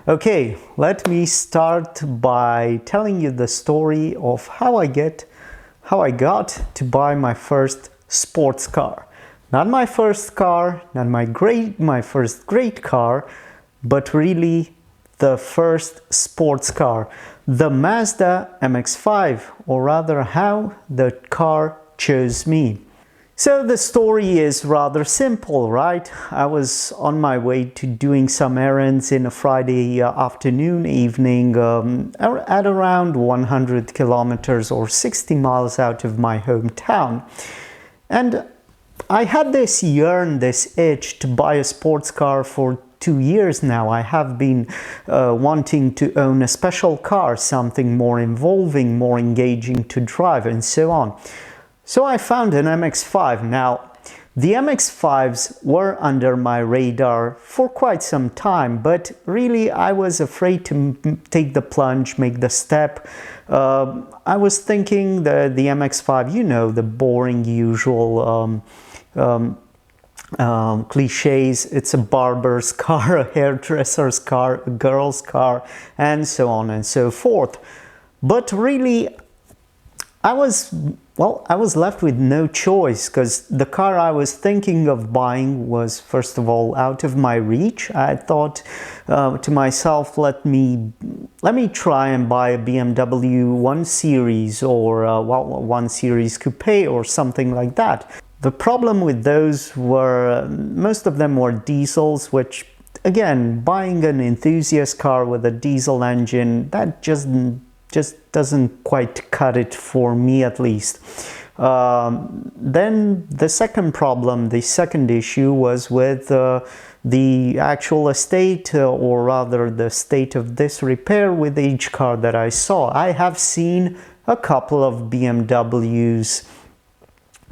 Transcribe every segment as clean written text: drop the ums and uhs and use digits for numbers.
Okay, let me start by telling you the story of how I got to buy my first sports car. Not my first car, not my first great car, but really the first sports car, the Mazda MX-5, or rather how the car chose me. So the story is rather simple, right? I was on my way to doing some errands in a Friday afternoon, evening, at around 100 kilometers or 60 miles out of my hometown. And I had this yearn, this itch to buy a sports car for 2 years now. I have been wanting to own a special car, something more involving, more engaging to drive, and so on. So I found an MX-5. Now, the MX-5s were under my radar for quite some time, but really I was afraid to take the plunge, make the step. I was thinking that the MX-5, you know, the boring, usual cliches. It's a barber's car, a hairdresser's car, a girl's car, and so on and so forth. But really, I was left with no choice, because the car I was thinking of buying was, first of all, out of my reach. I thought to myself, let me try and buy a BMW 1 Series or 1 Series Coupe or something like that. The problem with those were, most of them were diesels, which, again, buying an enthusiast car with a diesel engine, that just doesn't quite cut it for me, at least. Then the second problem, the second issue, was with the actual estate, or rather the state of disrepair with each car that I saw. I have seen a couple of BMWs,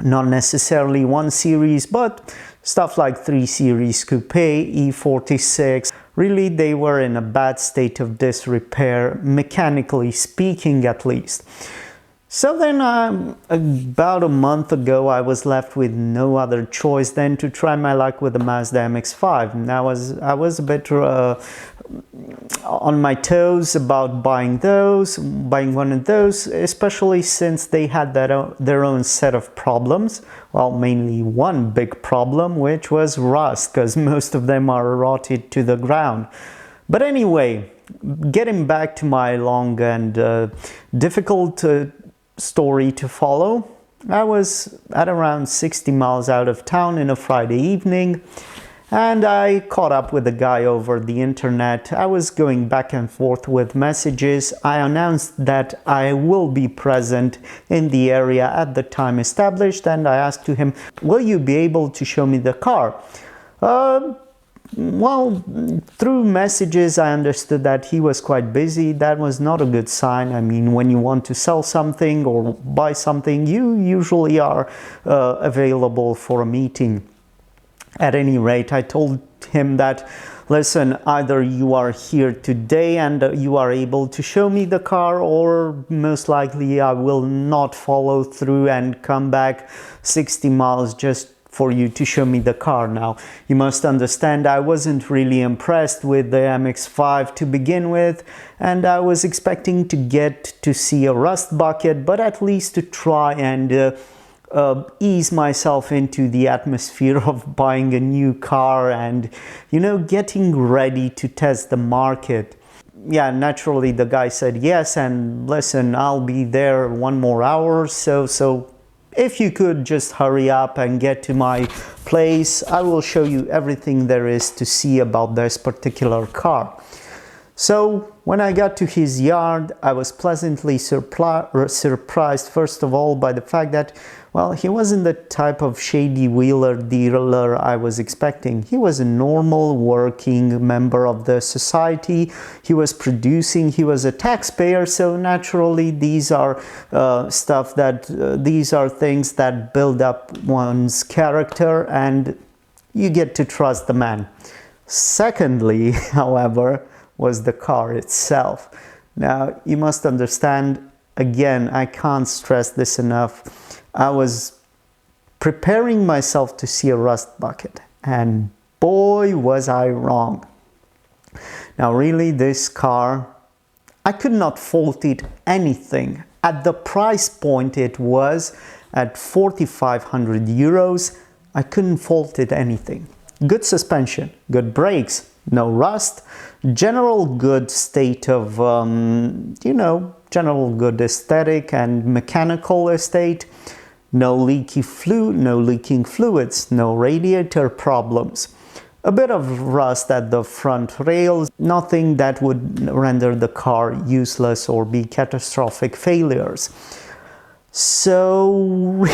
not necessarily 1 Series, but stuff like 3 Series Coupe, E46. Really, they were in a bad state of disrepair, mechanically speaking, at least. So then, about a month ago, I was left with no other choice than to try my luck with the Mazda MX-5. And I was a bit on my toes about buying one of those, especially since they had their own set of problems. Well, mainly one big problem, which was rust, because most of them are rotted to the ground. But anyway, getting back to my long and difficult story to follow, I was at around 60 miles out of town in a Friday evening, and I caught up with a guy over the internet. I was going back and forth with messages. I announced that I will be present in the area at the time established, and I asked to him, will you be able to show me the car? Well, through messages, I understood that he was quite busy. That was not a good sign. I mean, when you want to sell something or buy something, you usually are available for a meeting. At any rate, I told him that, listen, either you are here today and you are able to show me the car, or most likely I will not follow through and come back 60 miles just for you to show me the car. Now, you must understand, I wasn't really impressed with the MX-5 to begin with, and I was expecting to get to see a rust bucket, but at least to try and ease myself into the atmosphere of buying a new car and, you know, getting ready to test the market. Yeah, naturally the guy said yes, and listen, I'll be there 1 more hour, so if you could just hurry up and get to my place, I will show you everything there is to see about this particular car. So when I got to his yard, I was pleasantly surprised, first of all, by the fact that, well, he wasn't the type of shady wheeler dealer I was expecting. He was a normal working member of the society. He was producing, he was a taxpayer, so naturally these are these are things that build up one's character, and you get to trust the man. Secondly, however, was the car itself. Now, you must understand, again, I can't stress this enough, I was preparing myself to see a rust bucket, and boy was I wrong. Now really this car, I could not fault it anything. At the price point it was, at 4,500 euros, I couldn't fault it anything. Good suspension, good brakes, no rust, general good state of, general good aesthetic and mechanical estate, no leaking fluids, no radiator problems. A bit of rust at the front rails, nothing that would render the car useless or be catastrophic failures. So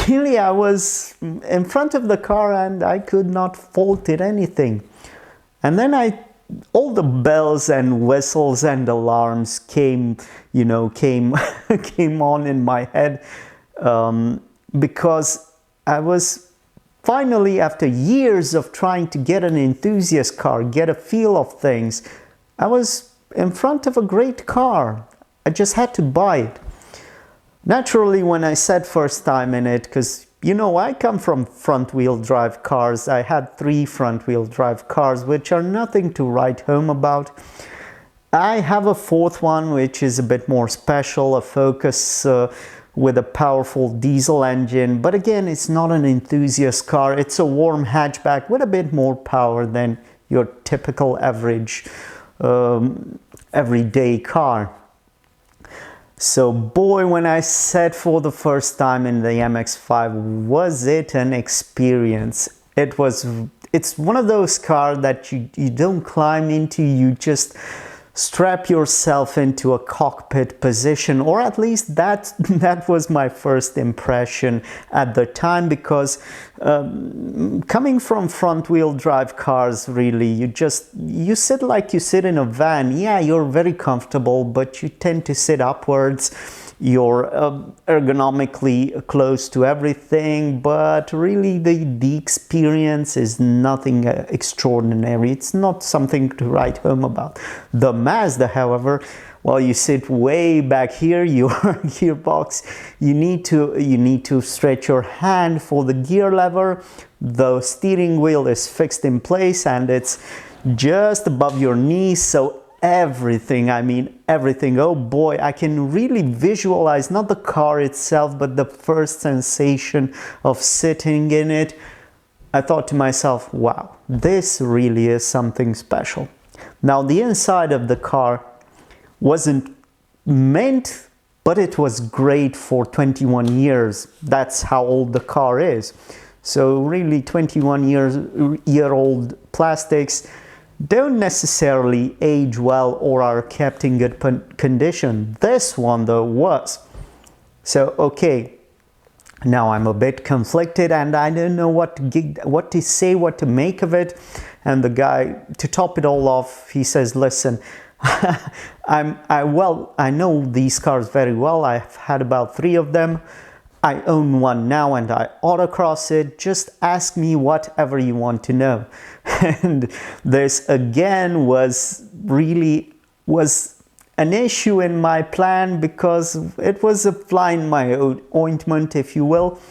really I was in front of the car and I could not fault it anything. And then all the bells and whistles and alarms came came on in my head, because I was finally, after years of trying to get an enthusiast car, get a feel of things, I was in front of a great car. I just had to buy it. Naturally, when I said first time in it, because I come from front-wheel drive cars. I had 3 front-wheel drive cars, which are nothing to write home about. I have a 4th one, which is a bit more special, a Focus with a powerful diesel engine, but again, it's not an enthusiast car. It's a warm hatchback with a bit more power than your typical average everyday car. So boy, when I sat for the first time in the MX-5, was it an experience. It's one of those cars that you don't climb into, you just strap yourself into a cockpit position, or at least that was my first impression at the time, because coming from front-wheel drive cars, really you sit like you sit in a van. Yeah, you're very comfortable, but you tend to sit upwards. You're ergonomically close to everything, but really the experience is nothing extraordinary. It's not something to write home about. The Mazda, however, well, you sit way back here, your gearbox, you need to stretch your hand for the gear lever. The steering wheel is fixed in place and it's just above your knees, so everything, oh boy, I can really visualize not the car itself, but the first sensation of sitting in it. I thought to myself, wow, this really is something special. Now, the inside of the car wasn't meant, but it was great for 21 years. That's how old the car is. So really 21-year-old plastics don't necessarily age well or are kept in good condition. This one though was. So okay, now I'm a bit conflicted and I don't know what to say, what to make of it. And the guy, to top it all off, he says, listen, I know these cars very well. I've had about 3 of them. I own one now and I autocross it. Just ask me whatever you want to know. And this again was an issue in my plan, because it was a fly in my ointment, if you will,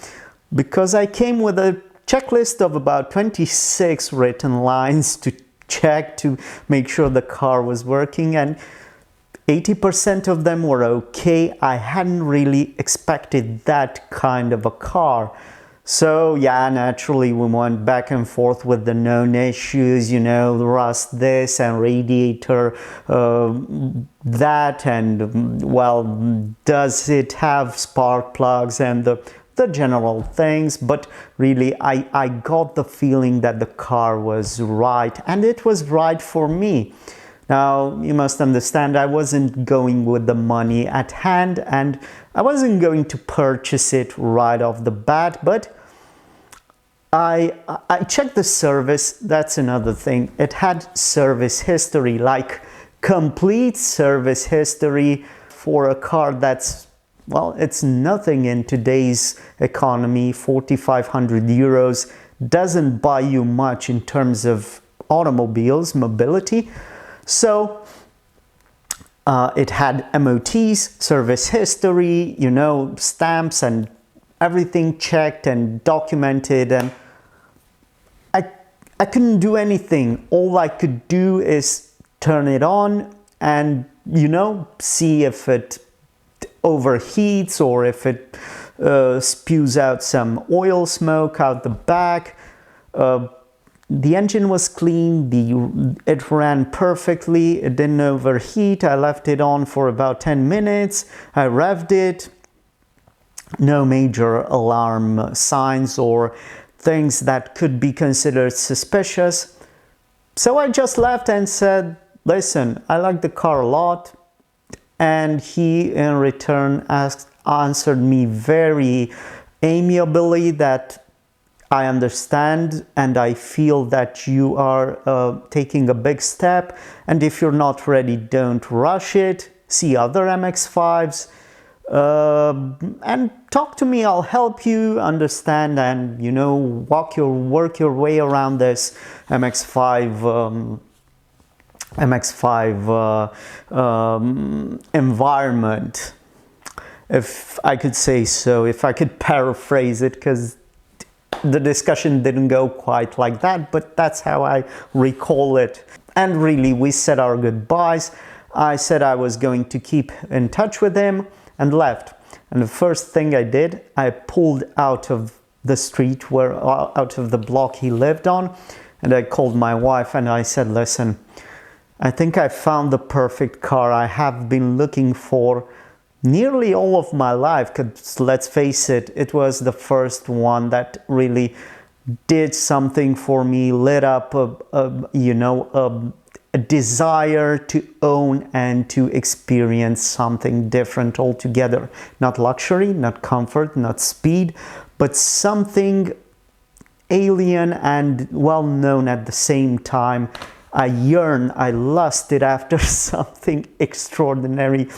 because I came with a checklist of about 26 written lines to check to make sure the car was working, and 80% of them were okay. I hadn't really expected that kind of a car. So yeah, naturally we went back and forth with the known issues, rust this and radiator that, and well, does it have spark plugs and the general things. But really I got the feeling that the car was right, and it was right for me. Now, you must understand, I wasn't going with the money at hand, and I wasn't going to purchase it right off the bat, but I checked the service. That's another thing. It had service history, like complete service history for a car that's, well, it's nothing in today's economy. 4,500 euros doesn't buy you much in terms of automobiles, mobility. So it had MOTs, service history, stamps and everything checked and documented, and I couldn't do anything. All I could do is turn it on and, see if it overheats or if it spews out some oil smoke out the back. The engine was clean, it ran perfectly, it didn't overheat. I left it on for about 10 minutes, I revved it. No major alarm signs or things that could be considered suspicious. So I just left and said, listen, I like the car a lot. And he in return answered me very amiably that I understand and I feel that you are taking a big step, and if you're not ready, don't rush it. See other MX-5s and talk to me. I'll help you understand and work your way around this MX-5 environment, if I could say so, if I could paraphrase it, because the discussion didn't go quite like that, but that's how I recall it. And really, we said our goodbyes. I said I was going to keep in touch with him and left. And the first thing I did, I pulled out of the street, out of the block he lived on, and I called my wife and I said, listen, I think I found the perfect car I have been looking for nearly all of my life, because let's face it, it was the first one that really did something for me, lit up a desire to own and to experience something different altogether. Not luxury, not comfort, not speed, but something alien and well known at the same time. I lusted after something extraordinary.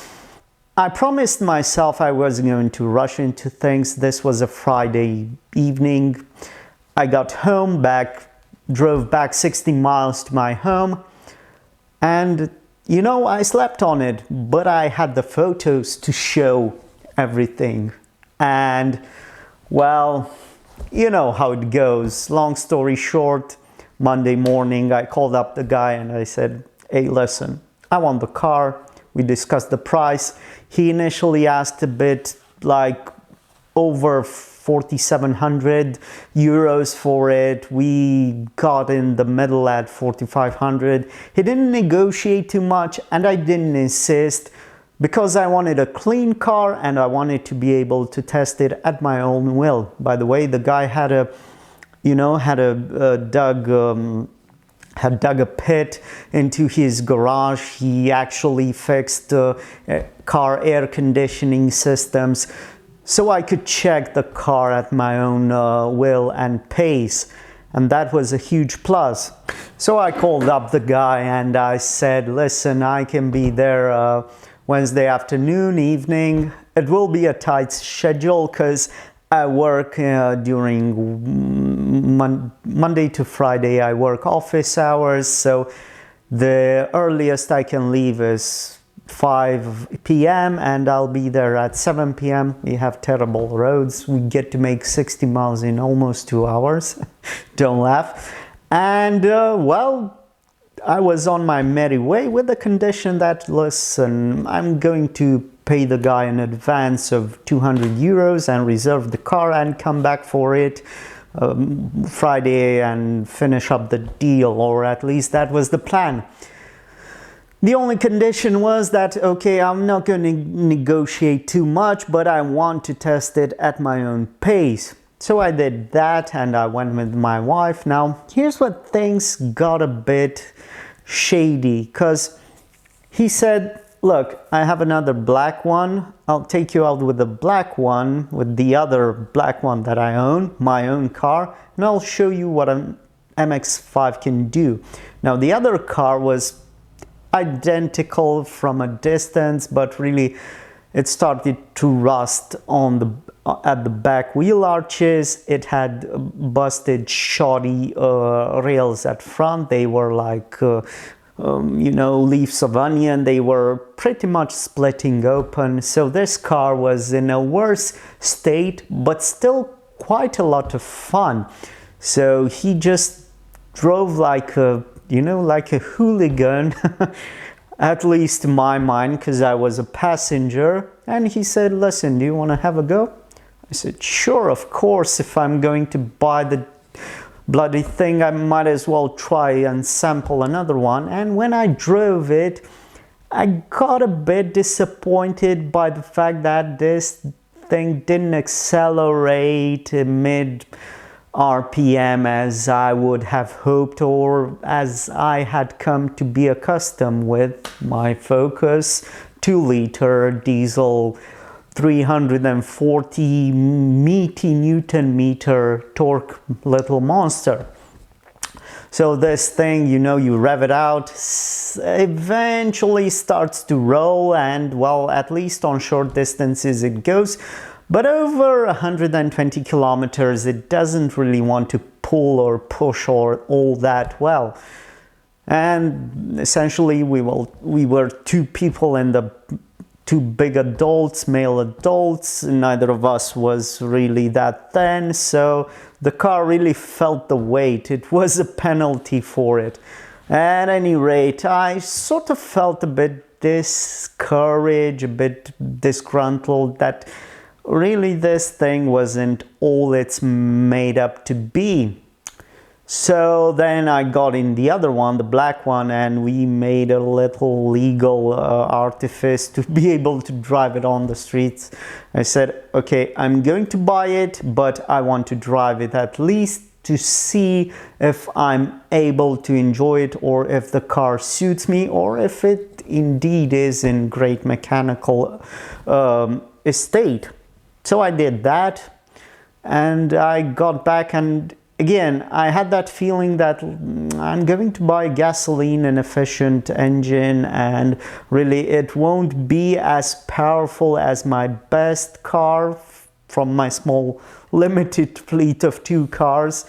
I promised myself I wasn't going to rush into things. This was a Friday evening. I got home, drove back 60 miles to my home, and I slept on it, but I had the photos to show everything. And well, you know how it goes. Long story short, Monday morning I called up the guy and I said, hey, listen, I want the car. We discussed the price. He initially asked a bit, like over 4,700 euros for it. We got in the middle at 4,500. He didn't negotiate too much, and I didn't insist, because I wanted a clean car and I wanted to be able to test it at my own will. By the way, the guy had dug a pit into his garage. He actually fixed car air conditioning systems, so I could check the car at my own will and pace, and that was a huge plus. So I called up the guy and I said, listen, I can be there Wednesday afternoon, evening. It will be a tight schedule because I work during Monday to Friday. I work office hours, so the earliest I can leave is 5 p.m. and I'll be there at 7 p.m. We have terrible roads. We get to make 60 miles in almost 2 hours. Don't laugh. And well, I was on my merry way with the condition that, listen, I'm going to pay the guy in advance of 200 euros and reserve the car and come back for it Friday and finish up the deal, or at least that was the plan. The only condition was that, okay, I'm not going to negotiate too much, but I want to test it at my own pace. So I did that and I went with my wife. Now, here's what things got a bit shady, because he said, look, I have another black one. I'll take you out with the black one, with the other black one that I own, my own car, and I'll show you what an MX-5 can do. Now, the other car was identical from a distance, but really it started to rust at the back wheel arches. It had busted, shoddy rails at front. They were like leaves of onion. They were pretty much splitting open. So this car was in a worse state, but still quite a lot of fun. So he just drove like a like a hooligan, at least in my mind, because I was a passenger. And he said, listen, do you want to have a go? I said, sure, of course. If I'm going to buy the bloody thing, I might as well try and sample another one. And when I drove it, I got a bit disappointed by the fact that this thing didn't accelerate mid RPM as I would have hoped, or as I had come to be accustomed with my Focus 2-liter diesel 340 Newton meter torque little monster. So this thing, you rev it out, eventually starts to roll, and well, at least on short distances it goes. But over 120 kilometers, it doesn't really want to pull or push or all that well. And essentially, we were two people in the two big adults, male adults. Neither of us was really that thin, so the car really felt the weight. It was a penalty for it. At any rate, I sort of felt a bit discouraged, a bit disgruntled that really this thing wasn't all it's made up to be. So then I got in the other one, the black one, and we made a little legal artifice to be able to drive it on the streets. I said, okay, I'm going to buy it, but I want to drive it at least to see if I'm able to enjoy it, or if the car suits me, or if it indeed is in great mechanical estate. So I did that, and I got back, and again, I had that feeling that I'm going to buy a gasoline and efficient engine, and really it won't be as powerful as my best car from my small limited fleet of 2 cars.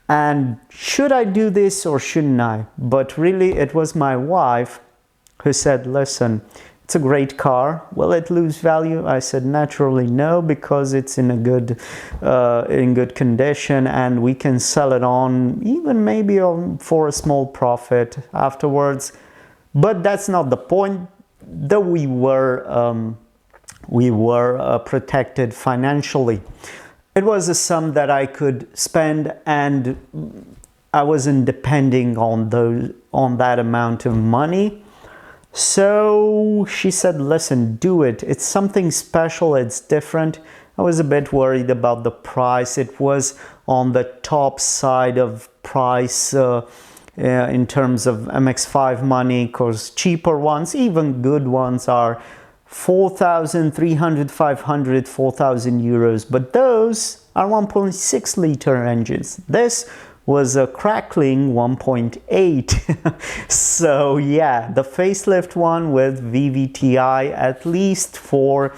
And should I do this or shouldn't I? But really it was my wife who said, listen, it's a great car. Will it lose value? I said, naturally no, because it's in good condition, and we can sell it on even maybe for a small profit afterwards. But that's not the point. Though we were protected financially. It was a sum that I could spend, and I wasn't depending on that amount of money. So she said, listen, do it. It's something special. It's different. I was a bit worried about the price. It was on the top side of price in terms of MX-5 money, because cheaper ones, even good ones, are 4,300, 500, 4,000 euros. But those are 1.6 liter engines. This was a crackling 1.8. So yeah, the facelift one with VVTi, at least for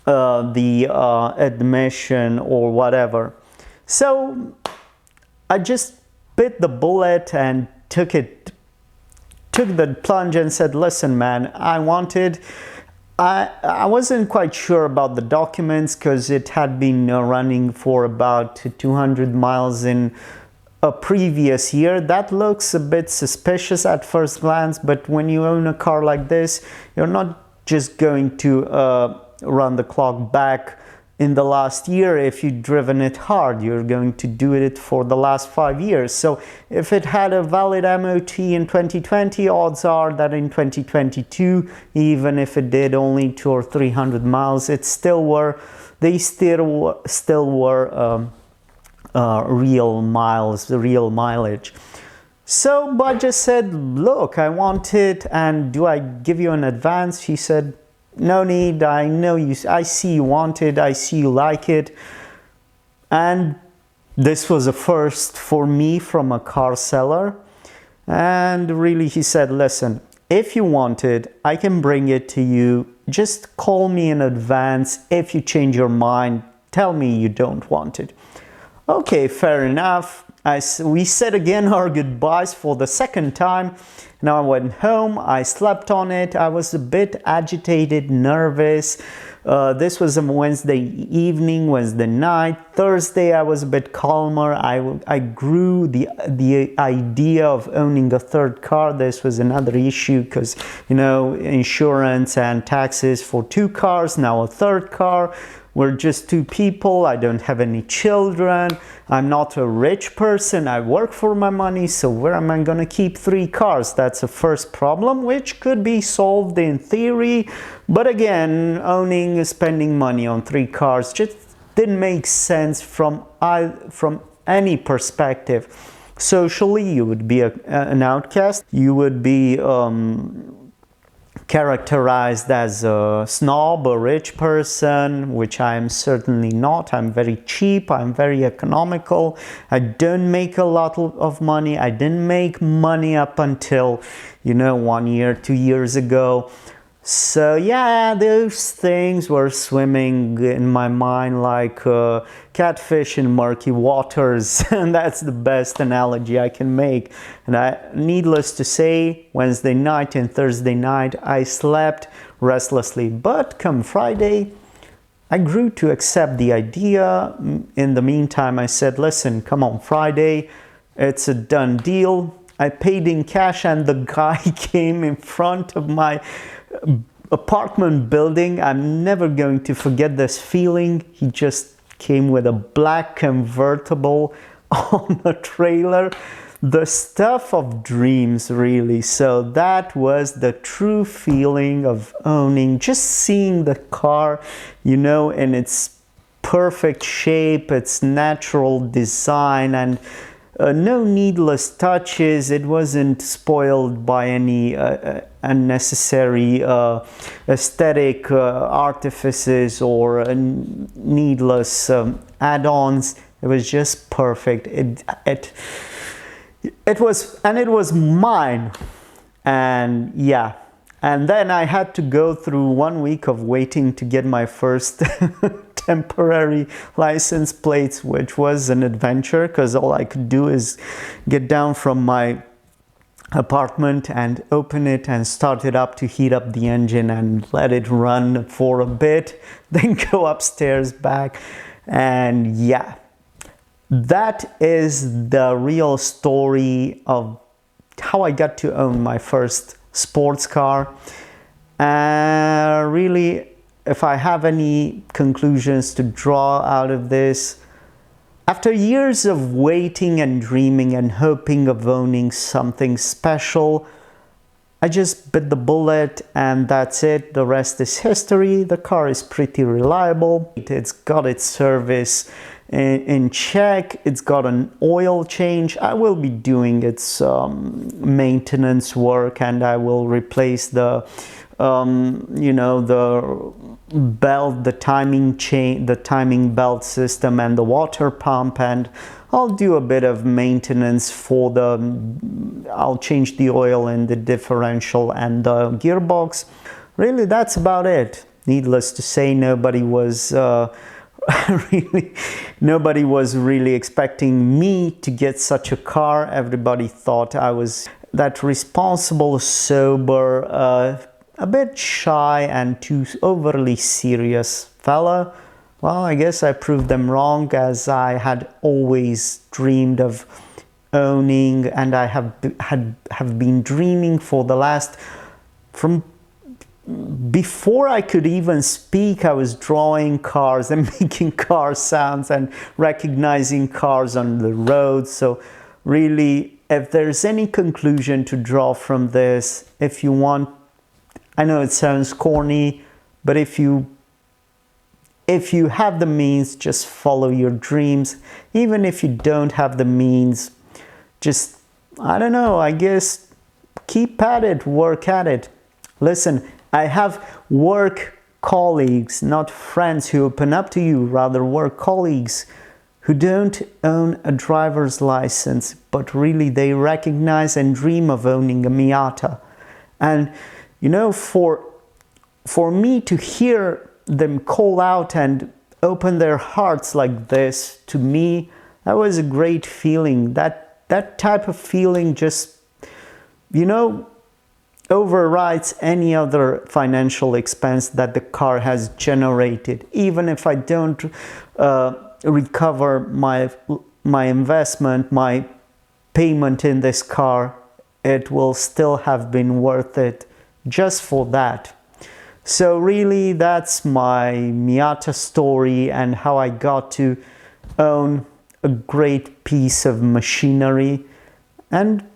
the admission or whatever. So I just bit the bullet and took the plunge and said, listen man, I wasn't quite sure about the documents, because it had been running for about 200 miles in a previous year. That looks a bit suspicious at first glance, but when you own a car like this, you're not just going to run the clock back in the last year if you've driven it hard. You're going to do it for the last 5 years. So if it had a valid MOT in 2020, odds are that in 2022, even if it did only 200 or 300 miles, they still were real miles, the real mileage. So I just said, look, I want it, and do I give you an advance? She said, no need, I know you, I see you want it, I see you like it. And this was a first for me from a car seller. And really he said, listen, if you want it, I can bring it to you. Just call me in advance. If you change your mind, tell me you don't want it. Okay, fair enough. We said again our goodbyes for the second time, Now I went home, I slept on it, I was a bit agitated, nervous. This was a Wednesday evening, Wednesday night. Thursday I was a bit calmer. I grew the idea of owning a third car. This was another issue because, you know, insurance and taxes for 2 cars, now a third car. We're just 2 people. I don't have any children. I'm not a rich person. I work for my money. So where am I going to keep 3 cars? That's the first problem, which could be solved in theory. But again, spending money on 3 cars just didn't make sense from any perspective. Socially, you would be an outcast. You would be characterized as a snob, a rich person, which I am certainly not. I'm very cheap, I'm very economical. I don't make a lot of money. I didn't make money up until, you know, 1 year, 2 years ago. So yeah, those things were swimming in my mind like catfish in murky waters, and that's the best analogy I can make. And needless to say, Wednesday night and Thursday night I slept restlessly, but come Friday I grew to accept the idea. In the meantime, I said, listen, come on, Friday, it's a done deal. I paid in cash and the guy came in front of my apartment building. I'm never going to forget this feeling. He just came with a black convertible on a trailer. The stuff of dreams, really. So that was the true feeling of owning, just seeing the car, you know, in its perfect shape, its natural design, and no needless touches. It wasn't spoiled by any unnecessary aesthetic artifices or needless add-ons. It was just perfect. It was mine. And yeah, and then I had to go through 1 week of waiting to get my first temporary license plates, which was an adventure because all I could do is get down from my apartment and open it and start it up to heat up the engine and let it run for a bit, then go upstairs back. And yeah, that is the real story of how I got to own my first sports car. Really, if I have any conclusions to draw out of this, after years of waiting and dreaming and hoping of owning something special, I just bit the bullet and that's it. The rest is history. The car is pretty reliable. It's got its service in check. It's got an oil change. I will be doing its maintenance work, and I will replace the you know, the belt, the timing chain, the timing belt system, and the water pump, and I'll do a bit of maintenance for I'll change the oil in the differential and the gearbox. Really, that's about it. Needless to say, nobody was really expecting me to get such a car. Everybody thought I was that responsible, sober, a bit shy and too overly serious fella. Well, I guess I proved them wrong, as I had always dreamed of owning, and I have been dreaming for the last, from before I could even speak. I was drawing cars and making car sounds and recognizing cars on the road. So really, if there's any conclusion to draw from this, if you want, I know it sounds corny, but if you have the means, just follow your dreams. Even if you don't have the means, just, I don't know, I guess keep at it, work at it. Listen, I have work colleagues, not friends, who open up to you, rather work colleagues who don't own a driver's license, but really they recognize and dream of owning a Miata. And you know, for me to hear them call out and open their hearts like this to me, that was a great feeling. That type of feeling just you know, overrides any other financial expense that the car has generated. Even if I don't recover my investment, my payment in this car, it will still have been worth it just for that. So really, that's my Miata story and how I got to own a great piece of machinery. And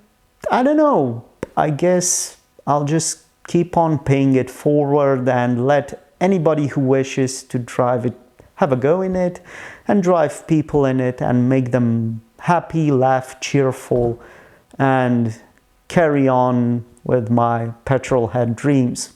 I don't know, I guess I'll just keep on paying it forward and let anybody who wishes to drive it have a go in it and drive people in it and make them happy, laugh, cheerful, and carry on with my petrol head dreams.